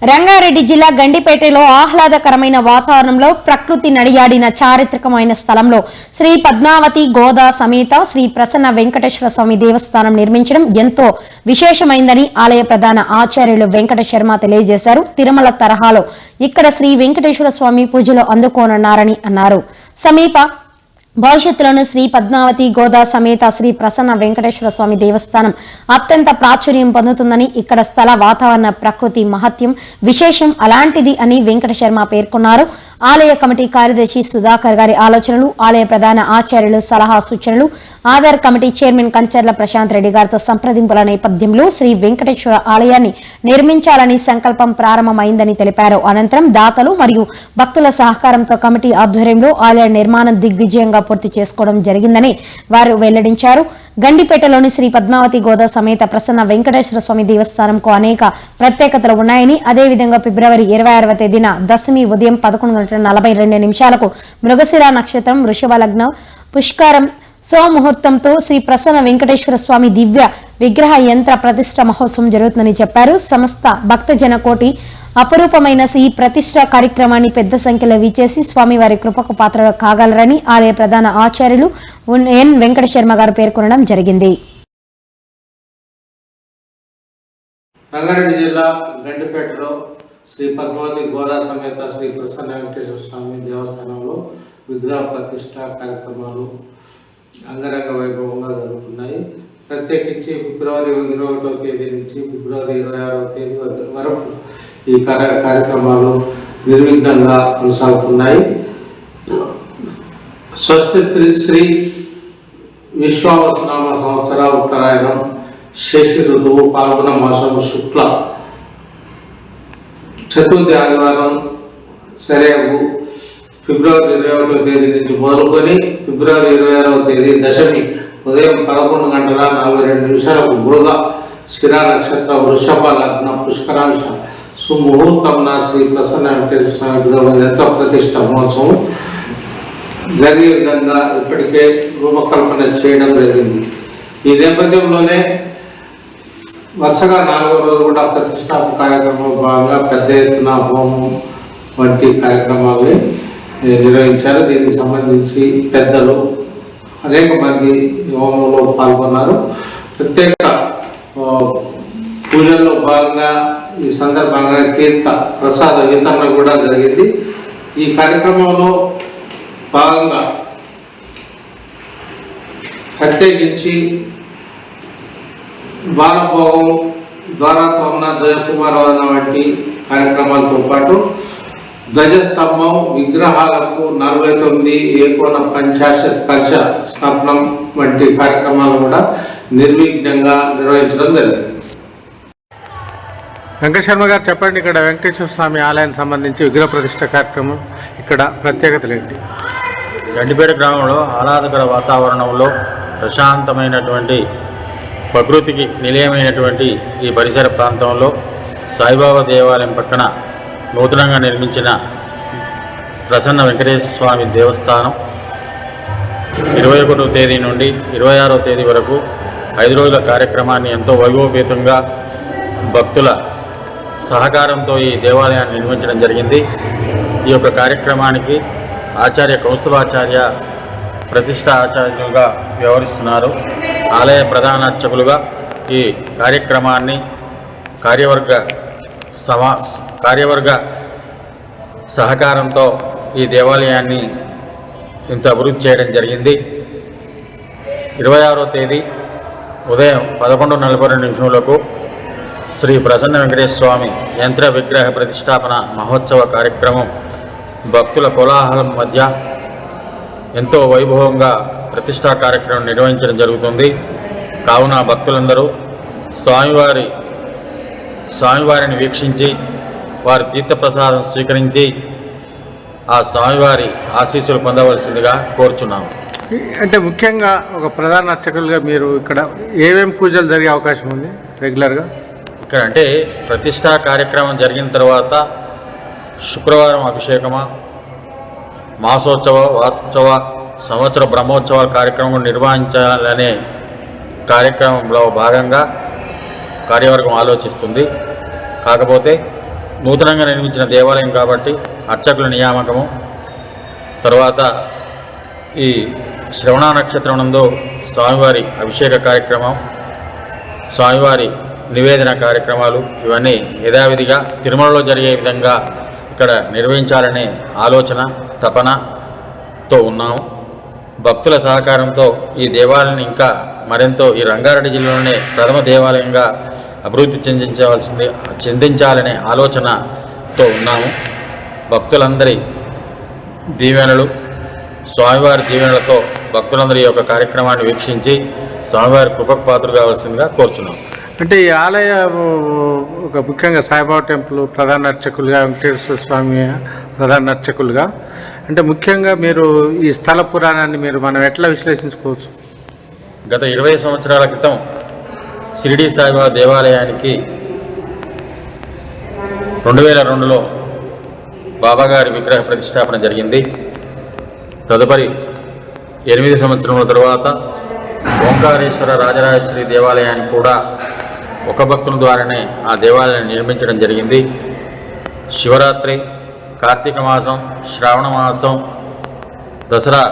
రంగారెడ్డి జిల్లా గండిపేటలో ఆహ్లాదకరమైన వాతావరణంలో ప్రకృతి నడియాడిన చారిత్రకమైన స్థలంలో శ్రీ పద్మావతి గోదా సమేత శ్రీ ప్రసన్న వెంకటేశ్వర స్వామి దేవస్థానం నిర్మించడం ఎంతో విశేషమైందని ఆలయ ప్రధాన ఆచార్యులు వెంకట శర్మ తెలియజేశారు. తిరుమల తరహాలో ఇక్కడ శ్రీ వెంకటేశ్వర స్వామి పూజలు అందుకోనున్నారని అన్నారు. సమీప భవిష్యత్తులోని శ్రీ పద్మావతి గోదా సమేత శ్రీ ప్రసన్న వెంకటేశ్వర స్వామి దేవస్థానం అత్యంత ప్రాచుర్యం పొందుతుందని, ఇక్కడ స్థల వాతావరణ ప్రకృతి మహత్యం విశేషం అలాంటిది అని వెంకట శర్మ పేర్కొన్నారు. ఆలయ కమిటీ కార్యదర్శి సుధాకర్ గారి ఆలోచనలు, ఆలయ ప్రధాన ఆచార్యులు సలహా సూచనలు, ఆధార్ కమిటీ చైర్మన్ కంచర్ల ప్రశాంత్ రెడ్డి గారితో సంప్రదింపుల నేపథ్యంలో శ్రీ వెంకటేశ్వర ఆలయాన్ని నిర్మించాలని సంకల్పం ప్రారంభమైందని తెలిపారు. అనంతరం దాతలు మరియు భక్తుల సహకారంతో కమిటీ ఆధ్వర్యంలో ఆలయ నిర్మాణం దిగ్విజయంగా పూర్తి చేసుకోవడం జరిగిందని వారు వెల్లడించారు. గండిపేటలోని శ్రీ పద్మావతి గోదా సమేత ప్రసన్న వెంకటేశ్వర స్వామి దేవస్థానంకు అనేక ప్రత్యేకతలు ఉన్నాయని, అదేవిధంగా ఫిబ్రవరి 26వ తేదీన దశమి ఉదయం 11:42 మృగశిర నక్షత్రం, వృషభ లగ్నం, పుష్కరం సోముహూర్తంతో శ్రీ ప్రసన్న వెంకటేశ్వర స్వామి దివ్య విగ్రహ యంత్ర ప్రతిష్ట మహోత్సవం జరుగుతుందని చెప్పారు. సమస్త భక్తజన కోటి అపురూపమైన ఈ ప్రతిష్ట కార్యక్రమాన్ని పెద్ద సంఖ్యలో విచ్చేసి స్వామివారి కృపకు పాత్రలు కాగలరని ఆలయ ప్రధాన ఆచార్యులు ఎన్ వెంకట శర్మ గారు పేర్కొనడం జరిగింది. రంగారెడ్డి జిల్లా గండిపేటలో శ్రీ పద్మావతి గోదా సమేత శ్రీ ప్రసన్న వెంకటేశ్వర స్వామి దేవస్థానంలో విగ్రహ ప్రతిష్ట కార్యక్రమాలు అంగరంగ వైభవంగా జరుగుతున్నాయి. ప్రత్యేకించి ఫిబ్రవరి 21వ తేదీ నుంచి ఫిబ్రవరి 26వ తేదీ వరకు ఈ కార్యక్రమాలు నిర్విఘ్నంగా కొనసాగుతున్నాయి. స్వస్తి శ్రీ విశ్వావసనామ సంవత్సర ఉత్తరాయణం శేషి ఋతువు పాల్గొన మాసం శుక్ల చతుర్థి ఆదివారం సరేగు ఫిబ్రవరి 21వ తేదీ నుంచి మొదలుకొని ఫిబ్రవరి 26వ తేదీ దశమి ఉదయం 11:42 మృగ శిరా నక్షత్ర, వృషభ లగ్న, పుష్కరాంశ సుముహూర్తంన శ్రీ ప్రసన్న వెంకటేశ్వర స్వామి విగ్రహ యంత్ర ప్రతిష్ట మహోత్సవం జరిగే విధంగా ఇప్పటికే రూపకల్పన చేయడం జరిగింది. ఈ నేపథ్యంలోనే వరుసగా 4వ రోజు కూడా ప్రతిష్టాపన కార్యక్రమంలో భాగంగా పెద్ద ఎత్తున హోమం వంటి కార్యక్రమాలు నిర్వహించారు. దీనికి సంబంధించి పెద్దలు అనేక మంది హోమంలో పాల్గొన్నారు. ప్రత్యేక పూజల్లో భాగంగా ఈ సందర్భంగా తీర్థ ప్రసాద వితరణ కూడా జరిగింది. ఈ కార్యక్రమంలో భాగంగా ప్రత్యేకించి బాలభోగం, ద్వారాతోరణ, ధ్వజకుమారవరణ వంటి కార్యక్రమాలతో పాటు ధ్వజస్తంభం, విగ్రహాలకు 49 ఏకోన పంచాశత్ కలశ స్థాపనం వంటి కార్యక్రమాలు కూడా నిర్విఘ్నంగా నిర్వహించడం జరిగింది. వెంకట శర్మ గారు చెప్పండి, ఇక్కడ వెంకటేశ్వర స్వామి ఆలయానికి సంబంధించి విగ్రహ ప్రతిష్ట కార్యక్రమం ఇక్కడ ప్రత్యేకతలు ఏంటి? గండిపేట గ్రామంలో ఆహ్లాదకర వాతావరణంలో ప్రశాంతమైనటువంటి ప్రకృతికి నిలయమైనటువంటి ఈ పరిసర ప్రాంతంలో సాయిబాబా దేవాలయం పక్కన నూతనంగా నిర్మించిన ప్రసన్న వెంకటేశ్వర స్వామి దేవస్థానం 21వ తేదీ నుండి 26వ తేదీ వరకు 5 రోజుల కార్యక్రమాన్ని ఎంతో వైభవపేతంగా భక్తుల సహకారంతో ఈ దేవాలయాన్ని నిర్మించడం జరిగింది. ఈ యొక్క కార్యక్రమానికి ఆచార్య కౌస్తుభాచార్య ప్రతిష్ఠా ఆచార్యులుగా వ్యవహరిస్తున్నారు. ఆలయ ప్రధాన అర్చకులుగా ఈ కార్యక్రమాన్ని కార్యవర్గ సహకారంతో ఈ దేవాలయాన్ని ఇంత అభివృద్ధి చేయడం జరిగింది. 26వ తేదీ ఉదయం 11:42 శ్రీ ప్రసన్న వెంకటేశ్వర స్వామి యంత్ర విగ్రహ ప్రతిష్టాపన మహోత్సవ కార్యక్రమం భక్తుల కోలాహలం మధ్య ఎంతో వైభవంగా ప్రతిష్టా కార్యక్రమం నిర్వహించడం జరుగుతుంది. కావున భక్తులందరూ స్వామివారిని వీక్షించి వారి తీర్థప్రసాదం స్వీకరించి ఆ స్వామివారి ఆశీస్సులు పొందవలసిందిగా కోరుచున్నాము. అంటే ముఖ్యంగా ఒక ప్రధాన అర్చకులుగా మీరు ఇక్కడ ఏమేమి పూజలు జరిగే అవకాశం ఉంది రెగ్యులర్గా ఇక్కడ? అంటే ప్రతిష్టా కార్యక్రమం జరిగిన తర్వాత శుక్రవారం అభిషేకమా, మాసోత్సవ, వార్షికోత్సవ, సంవత్సర బ్రహ్మోత్సవాల కార్యక్రమం నిర్వహించాలనే కార్యక్రమంలో భాగంగా కార్యవర్గం ఆలోచిస్తుంది. కాకపోతే నూతనంగా నిర్మించిన దేవాలయం కాబట్టి అర్చకుల నియామకము, తర్వాత ఈ శ్రవణ నక్షత్రం నందు స్వామివారి అభిషేక కార్యక్రమం, స్వామివారి నివేదన కార్యక్రమాలు ఇవన్నీ యథావిధిగా తిరుమలలో జరిగే విధంగా ఇక్కడ నిర్వహించాలనే ఆలోచన తపనతో ఉన్నాము. భక్తుల సహకారంతో ఈ దేవాలయాన్ని ఇంకా మరెంతో ఈ రంగారెడ్డి జిల్లాలోనే ప్రథమ దేవాలయంగా అభివృద్ధి చెందించాలనే ఆలోచనతో ఉన్నాము. భక్తులందరి దీవెనలు, స్వామివారి దీవెనలతో భక్తులందరూ ఈ యొక్క కార్యక్రమాన్ని వీక్షించి స్వామివారి కృపకు పాత్రలు కావాల్సిందిగా కోరుచున్నాం. అంటే ఈ ఆలయ ఒక ముఖ్యంగా సాయిబాబా టెంపుల్ ప్రధాన అర్చకులుగా, వెంకటేశ్వర స్వామి ప్రధాన అర్చకులుగా, అంటే ముఖ్యంగా మీరు ఈ స్థల పురాణాన్ని మనం ఎట్లా విశ్లేషించుకోవచ్చు? గత 20 సంవత్సరాల క్రితం షిరిడి సాయిబాబా దేవాలయానికి 2002లో బాబాగారి విగ్రహ ప్రతిష్టాపన జరిగింది. తదుపరి 8 సంవత్సరముల తరువాత ఓంకారేశ్వర రాజరాజేశ్వరి దేవాలయాన్ని కూడా ఒక భక్తుని ద్వారానే ఆ దేవాలయాన్ని నిర్మించడం జరిగింది. శివరాత్రి, కార్తీక మాసం, శ్రావణ మాసం, దసరా,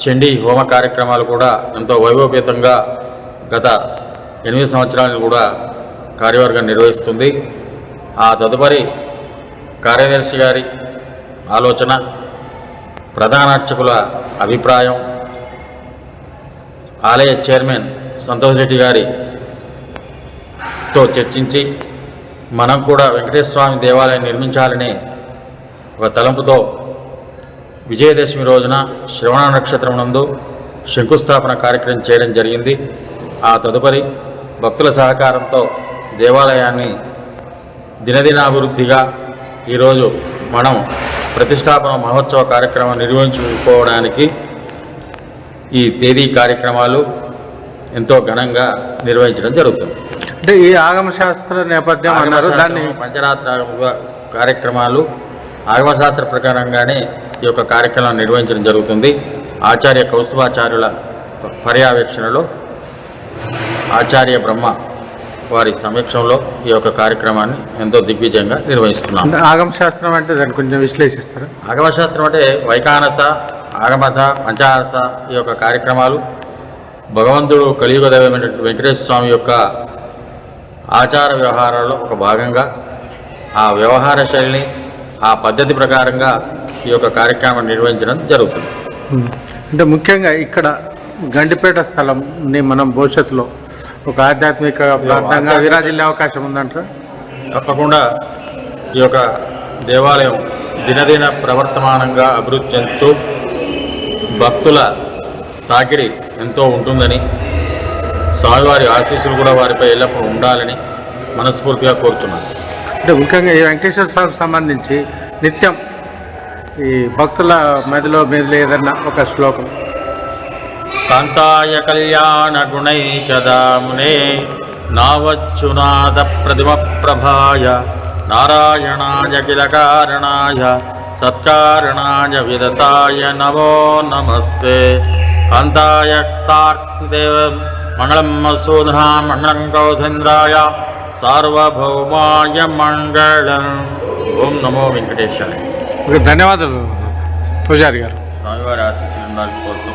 చండీ హోమ కార్యక్రమాలు కూడా ఎంతో వైభవపేతంగా గత 8 సంవత్సరాలు కూడా కార్యవర్గం నిర్వహిస్తుంది. ఆ తదుపరి కార్యదర్శి గారి ఆలోచన, ప్రధాన అర్చకుల అభిప్రాయం, ఆలయ చైర్మన్ సంతోష్ రెడ్డి గారితో చర్చించి మనం కూడా వెంకటేశ్వర స్వామి దేవాలయం నిర్మించాలనే ఒక తలంపుతో విజయదశమి రోజున శ్రవణ నక్షత్రం నందు శంకుస్థాపన కార్యక్రమం చేయడం జరిగింది. ఆ తదుపరి భక్తుల సహకారంతో దేవాలయాన్ని దినదినాభివృద్ధిగా ఈరోజు మనం ప్రతిష్టాపన మహోత్సవ కార్యక్రమం నిర్వహించుకోవడానికి ఈ తేదీ కార్యక్రమాలు ఎంతో ఘనంగా నిర్వహించడం జరుగుతుంది. అంటే ఈ ఆగమశాస్త్ర నేపథ్యం అన్నారు, దాన్ని పంచరాత్ర కార్యక్రమాలు ఆగమశాస్త్ర ప్రకారంగానే ఈ యొక్క కార్యక్రమం నిర్వహించడం జరుగుతుంది. ఆచార్య కౌస్తుభాచార్యుల పర్యవేక్షణలో ఆచార్య బ్రహ్మ వారి సమక్షంలో ఈ యొక్క కార్యక్రమాన్ని ఎంతో దిగ్విజయంగా నిర్వహిస్తున్నాం. ఆగమశాస్త్రం అంటే దాన్ని కొంచెం విశ్లేషిస్తారా? ఆగమశాస్త్రం అంటే వైఖానస, ఆగమత, పంచారస ఈ యొక్క కార్యక్రమాలు భగవంతుడు కలియుగ దైవమైనటువంటి వెంకటేశ్వర స్వామి యొక్క ఆచార వ్యవహారాల్లో ఒక భాగంగా ఆ వ్యవహార శైలిని, ఆ పద్ధతి ప్రకారంగా ఈ యొక్క కార్యక్రమం నిర్వహించడం జరుగుతుంది. అంటే ముఖ్యంగా ఇక్కడ గండిపేట స్థలంని మనం భవిష్యత్తులో ఒక ఆధ్యాత్మిక ప్రాంతంగా విరాజిల్లే అవకాశం ఉందంటారా? తప్పకుండా ఈ యొక్క దేవాలయం దినదిన ప్రవర్తమానంగా అభివృద్ధి చెందుతూ భక్తుల తాకిడి ఎంతో ఉంటుందని, స్వామివారి ఆశీస్సులు కూడా వారిపై ఎల్లప్పుడూ ఉండాలని మనస్ఫూర్తిగా కోరుతున్నాను. అంటే ముఖ్యంగా ఈ వెంకటేశ్వర స్వామికి సంబంధించి నిత్యం ఈ భక్తుల మదిలో ఏదన్నా ఒక శ్లోకం. కాంతాయ కళ్యాణ గుణైకదామునే నావచ్చునాద ప్రతిమ ప్రభాయ నారాయణాయ కిల కారణాయ సత్కారణాయ విదతాయ నమో నమస్తే. కాంతాయ కార్తిదేవ మంగళం మసూధనా మంగళం కౌసేంద్రాయ సార్వభౌమాయ మంగళం. ఓం నమో వెంకటేశాయ. ధన్యవాదాలు పూజారి గారు. స్వామివారి ఆశీస్సులు ఉండాలని కోరుతూ